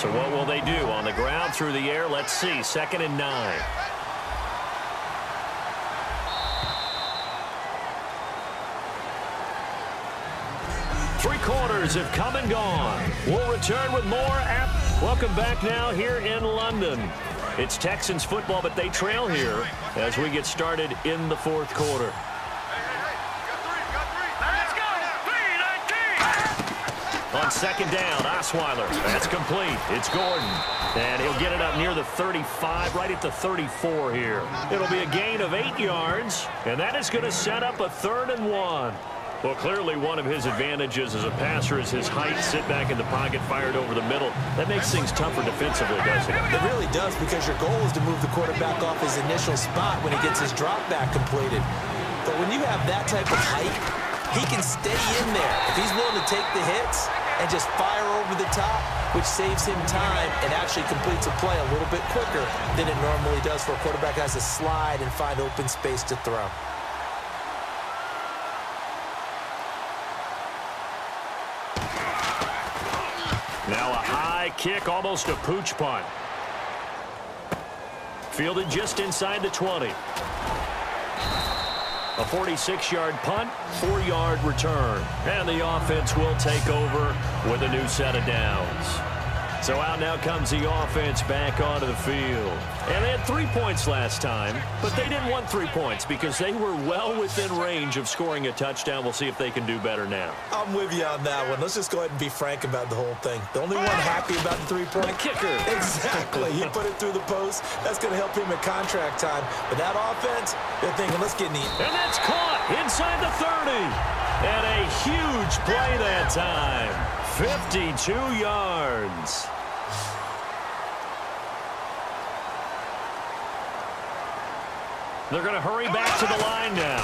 So what will they do? On the ground, through the air, let's see. 2nd and 9. Three quarters have come and gone. We'll return with more. Welcome back now here in London. It's Texans football, but they trail here as we get started in the 4th quarter. On 2nd down, Osweiler. That's complete. It's Gordon. And he'll get it up near the 35, right at the 34 here. It'll be a gain of 8 yards, and that is going to set up a 3rd and 1. Well, clearly one of his advantages as a passer is his height. Sit back in the pocket, fired over the middle. That makes things tougher defensively, doesn't it? It really does, because your goal is to move the quarterback off his initial spot when he gets his drop back completed. But when you have that type of height, he can stay in there. If he's willing to take the hits and just fire over the top, which saves him time and actually completes a play a little bit quicker than it normally does for a quarterback who has to slide and find open space to throw. Now a high kick, almost a pooch punt. Fielded just inside the 20. A 46-yard punt, 4-yard return. And the offense will take over with a new set of downs. So out now comes the offense back onto the field. And they had 3 points last time, but they didn't want 3 points because they were well within range of scoring a touchdown. We'll see if they can do better now. I'm with you on that one. Let's just go ahead and be frank about the whole thing. The only one happy about the 3-point kicker. Exactly. He put it through the post. That's going to help him at contract time. But that offense, they're thinking, let's get neat. And that's caught inside the 30. And a huge play that time. 52 yards. They're going to hurry back to the line now.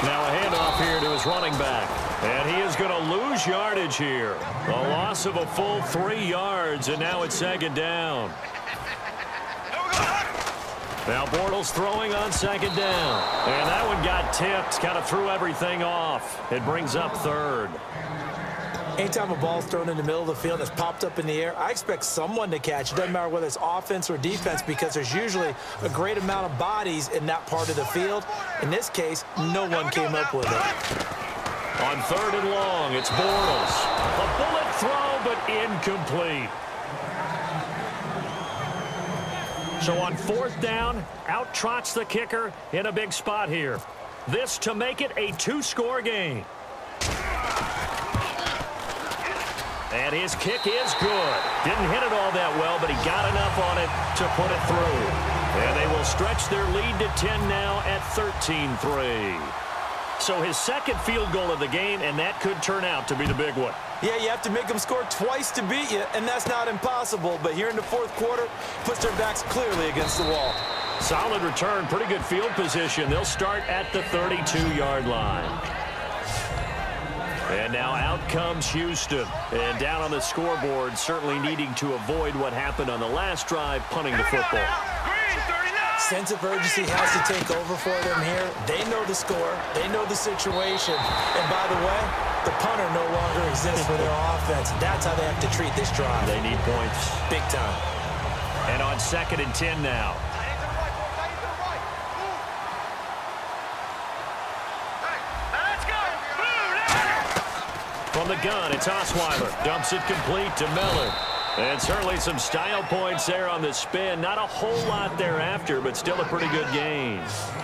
Now a handoff here to his running back. And he is going to lose yardage here. A loss of a full 3 yards, and now it's 2nd down. Now Bortles throwing on 2nd down. And that one got tipped, kind of threw everything off. It brings up 3rd. Anytime a ball's thrown in the middle of the field that's popped up in the air, I expect someone to catch. It doesn't matter whether it's offense or defense, because there's usually a great amount of bodies in that part of the field. In this case, no one came up with it. On 3rd and long, it's Bortles. A bullet throw, but incomplete. So on 4th down, out trots the kicker in a big spot here. This to make it a 2-score game. And his kick is good. Didn't hit it all that well, but he got enough on it to put it through. And they will stretch their lead to 10 now at 13-3. So his 2nd field goal of the game, and that could turn out to be the big one. Yeah, you have to make them score twice to beat you, and that's not impossible. But here in the 4th quarter, puts their backs clearly against the wall. Solid return, pretty good field position. They'll start at the 32-yard line. And now out comes Houston. And down on the scoreboard, certainly needing to avoid what happened on the last drive, punting the football. Sense of urgency has to take over for them here. They know the score. They know the situation. And by the way, the punter no longer exists for their offense. That's how they have to treat this drive. They need points. Big time. And on 2nd and 10 now. From the gun, it's Osweiler. Dumps it complete to Miller. And certainly some style points there on the spin. Not a whole lot thereafter, but still a pretty good gain.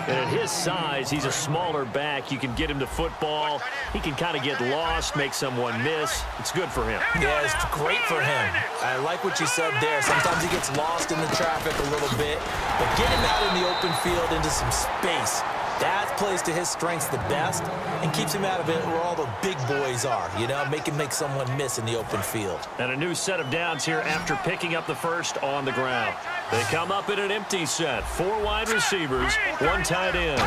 And at his size, he's a smaller back. You can get him to football. He can kind of get lost, make someone miss. It's good for him. Yeah, it's great for him. I like what you said there. Sometimes he gets lost in the traffic a little bit. But get him out in the open field into some space. That plays to his strengths the best and keeps him out of it where all the big boys are, you know, make someone miss in the open field. And a new set of downs here after picking up the first on the ground. They come up in an empty set. 4 wide receivers, 1 tight end.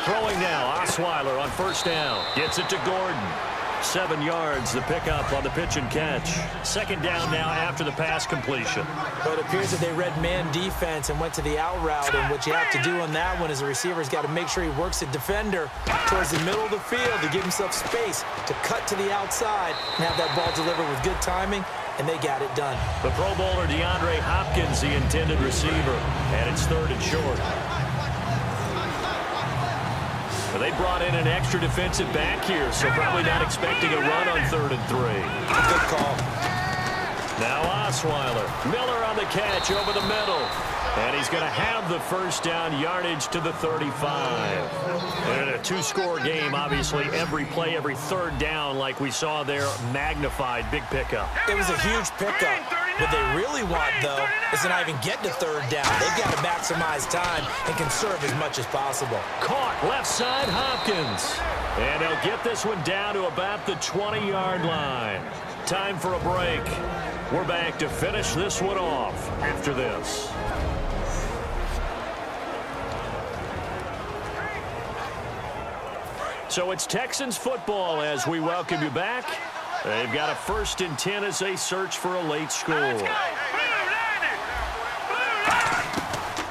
Throwing now, Osweiler on 1st down. Gets it to Gordon. 7 yards, the pickup on the pitch and catch. 2nd down now after the pass completion. Well, it appears that they read man defense and went to the out route, and what you have to do on that one is the receiver's got to make sure he works the defender towards the middle of the field to give himself space to cut to the outside and have that ball delivered with good timing. and they got it done. The Pro Bowler DeAndre Hopkins, the intended receiver, and it's 3rd and short. They brought in an extra defensive back here, so probably not expecting a run on 3rd and 3. Good call. Now Osweiler. Miller on the catch over the middle. And he's going to have the first down, yardage to the 35. And in a 2-score game, obviously, every play, every 3rd down, like we saw there, magnified. Big pickup. It was a huge pickup. What they really want, though, is to not even get to 3rd down. They've got to maximize time and conserve as much as possible. Caught left side, Hopkins. And they'll get this one down to about the 20-yard line. Time for a break. We're back to finish this one off after this. So it's Texans football as we welcome you back. They've got a 1st and 10 as they search for a late score.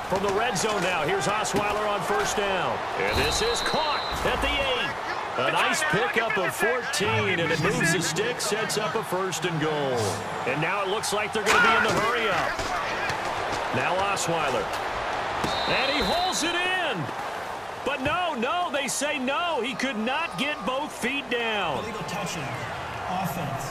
From the red zone now, here's Osweiler on 1st down. And this is caught at the 8. A nice pickup of 14, and it moves the stick, sets up a 1st and goal. And now it looks like they're going to be in the hurry-up. Now Osweiler. And he holds it in. But no, they say no. He could not get both feet down. Illegal touching. Offense.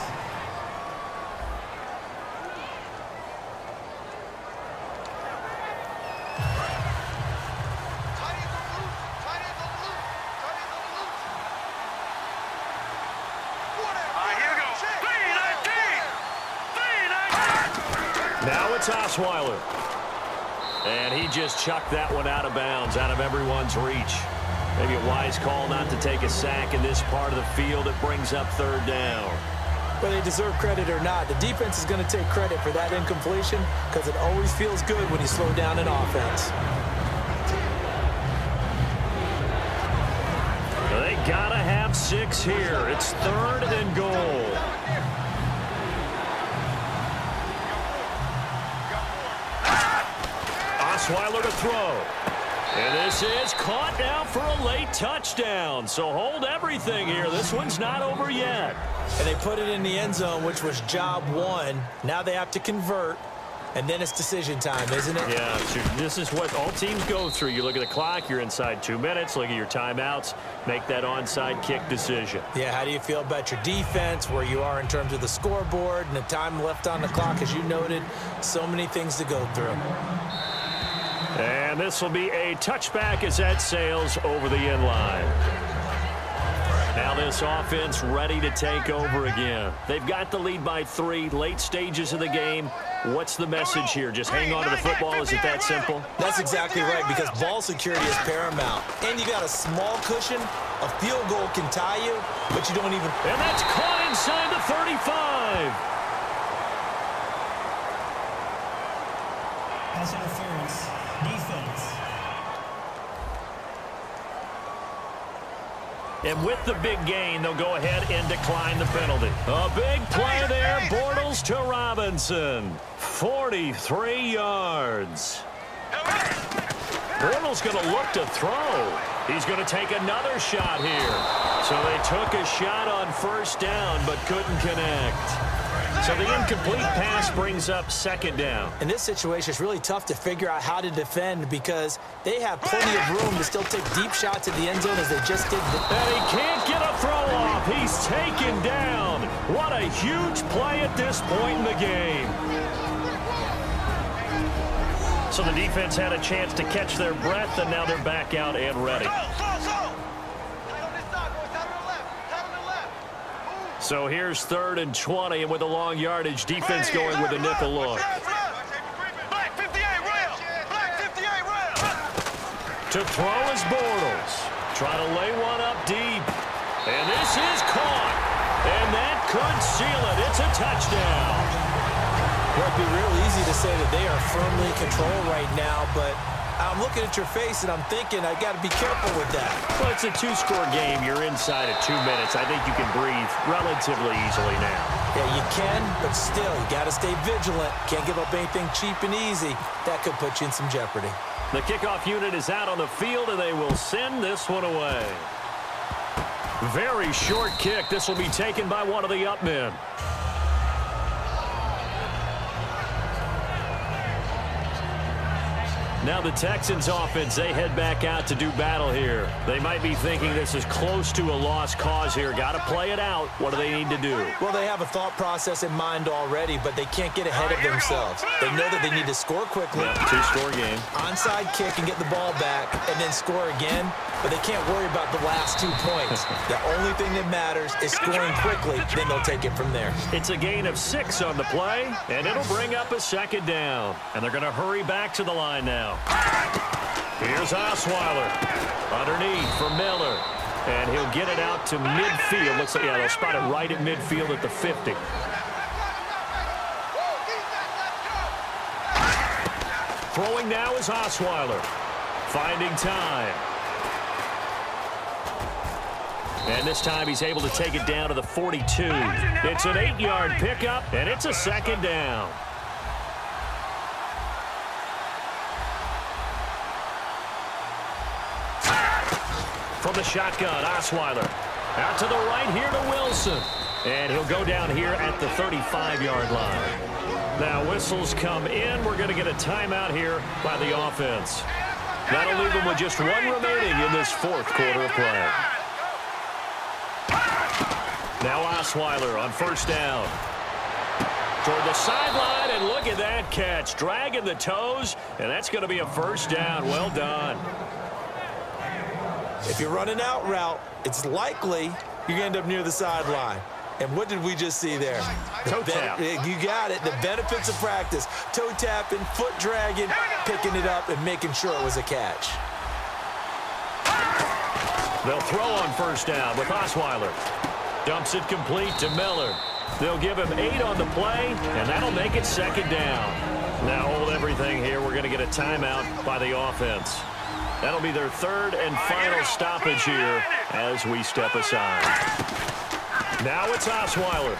Now it's Osweiler. And he just chucked that one out of bounds, out of everyone's reach. Maybe a wise call not to take a sack in this part of the field. It brings up 3rd down. Whether they deserve credit or not, the defense is going to take credit for that incompletion because it always feels good when you slow down an offense. They got to have 6 here. It's 3rd and goal. Osweiler to throw. And this is caught now for a late touchdown. So hold everything here. This one's not over yet. And they put it in the end zone, which was job 1. Now they have to convert, and then it's decision time, isn't it? Yeah, this is what all teams go through. You look at the clock, you're inside 2 minutes. Look at your timeouts. Make that onside kick decision. Yeah, how do you feel about your defense, where you are in terms of the scoreboard, and the time left on the clock, as you noted? So many things to go through. And this will be a touchback as that sails over the end line. Now this offense ready to take over again. They've got the lead by 3, late stages of the game. What's the message here? Just hang on to the football? Is it that simple? That's exactly right, because ball security is paramount. And you got a small cushion. A field goal can tie you, but you don't even... And that's caught inside the 35. Pass interference. Defense. And with the big gain, they'll go ahead and decline the penalty. A big play there, Bortles to Robinson. 43 yards. Bortles going to look to throw. He's going to take another shot here. So they took a shot on 1st down, but couldn't connect. So the incomplete pass brings up 2nd down. In this situation, it's really tough to figure out how to defend because they have plenty of room to still take deep shots at the end zone as they just did. And he can't get a throw off. He's taken down. What a huge play at this point in the game. So the defense had a chance to catch their breath, and now they're back out and ready. So here's 3rd and 20, and with a long yardage, defense going with a nickel look. To throw is Bortles. Trying to lay one up deep. And this is caught. And that could seal it. It's a touchdown. Well, it'd be real easy to say that they are firmly in control right now, but I'm looking at your face and I'm thinking I got to be careful with that. Well, it's a 2-score game. You're inside of 2 minutes. I think you can breathe relatively easily now. Yeah, you can, but still, you got to stay vigilant. Can't give up anything cheap and easy. That could put you in some jeopardy. The kickoff unit is out on the field, and they will send this one away. Very short kick. This will be taken by one of the up men. Now the Texans offense, they head back out to do battle here. They might be thinking this is close to a lost cause here. Got to play it out. What do they need to do? Well, they have a thought process in mind already, but they can't get ahead of themselves. They know that they need to score quickly. Yep, two-score game. Onside kick and get the ball back and then score again, but they can't worry about the last 2 points. The only thing that matters is scoring quickly, then they'll take it from there. It's a gain of 6 on the play, and it'll bring up a second down. And they're going to hurry back to the line now. Here's Osweiler. Underneath for Miller. And he'll get it out to midfield. Looks like, yeah, they'll spot it right at midfield at the 50. Throwing now is Osweiler. Finding time. And this time he's able to take it down to the 42. It's an 8-yard pickup, and it's a second down. From the shotgun, Osweiler. Out to the right here to Wilson. And he'll go down here at the 35-yard line. Now whistles come in. We're going to get a timeout here by the offense. That'll leave them with just 1 remaining in this 4th quarter of play. Now Osweiler on first down. Toward the sideline, and look at that catch. Dragging the toes, and that's going to be a first down. Well done. If you're running out route, it's likely you're going to end up near the sideline. And what did we just see there? Toe tap. You got it. The benefits of practice. Toe tapping, foot dragging, picking it up, and making sure it was a catch. They'll throw on first down with Osweiler. Dumps it complete to Miller. They'll give him 8 on the play, and that'll make it second down. Now hold everything here. We're going to get a timeout by the offense. That'll be their 3rd and final stoppage here as we step aside. Now it's Osweiler.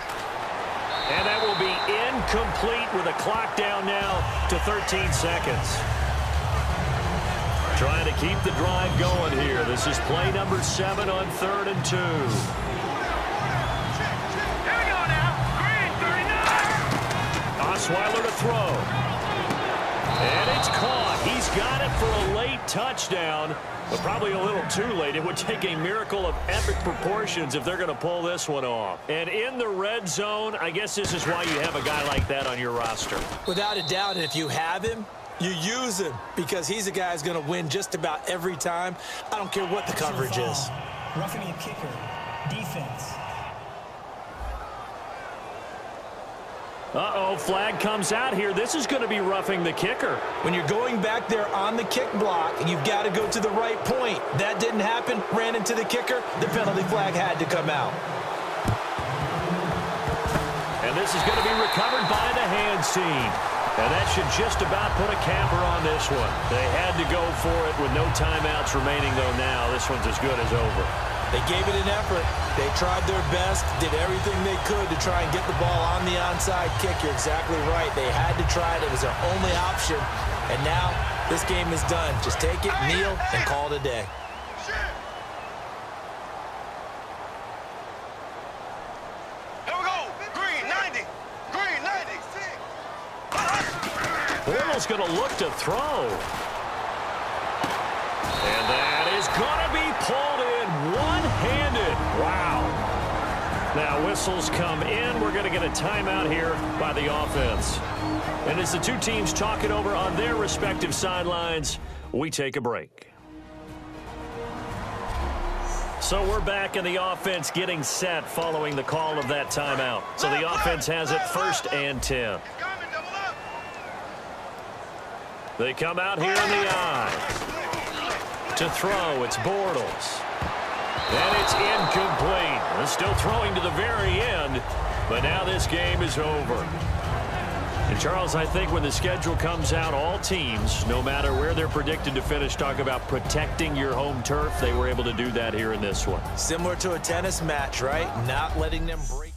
And that will be incomplete with a clock down now to 13 seconds. Trying to keep the drive going here. This is play number 7 on 3rd and 2. Osweiler to throw. And it's caught. He's got it for a late touchdown, but probably a little too late. It would take a miracle of epic proportions if they're going to pull this one off. And in the red zone, I guess this is why you have a guy like that on your roster. Without a doubt, and if you have him, you use him because he's a guy who's going to win just about every time. I don't care what the coverage is. Roughing a kicker. Defense. Uh-oh, flag comes out here. This is going to be roughing the kicker. When you're going back there on the kick block, you've got to go to the right point. That didn't happen. Ran into the kicker. The penalty flag had to come out. And this is going to be recovered by the hands team. And that should just about put a capper on this one. They had to go for it with no timeouts remaining, though now. This one's as good as over. They gave it an effort. They tried their best, did everything they could to try and get the ball on the onside kick. You're exactly right. They had to try it. It was their only option. And now this game is done. Just take it, kneel, and call it a day. Here we go. Green 90. Green 90. Bortles going to look to throw. And that is going to be pulled in one-handed. Wow. Now whistles come in. We're going to get a timeout here by the offense. And as the two teams talk it over on their respective sidelines, we take a break. So we're back in the offense getting set following the call of that timeout. So the offense has it 1st and 10. They come out here in the eye. To throw, it's Bortles. And it's incomplete. They're still throwing to the very end, but now this game is over. And Charles, I think when the schedule comes out, all teams, no matter where they're predicted to finish, talk about protecting your home turf. They were able to do that here in this one. Similar to a tennis match, right? Not letting them break.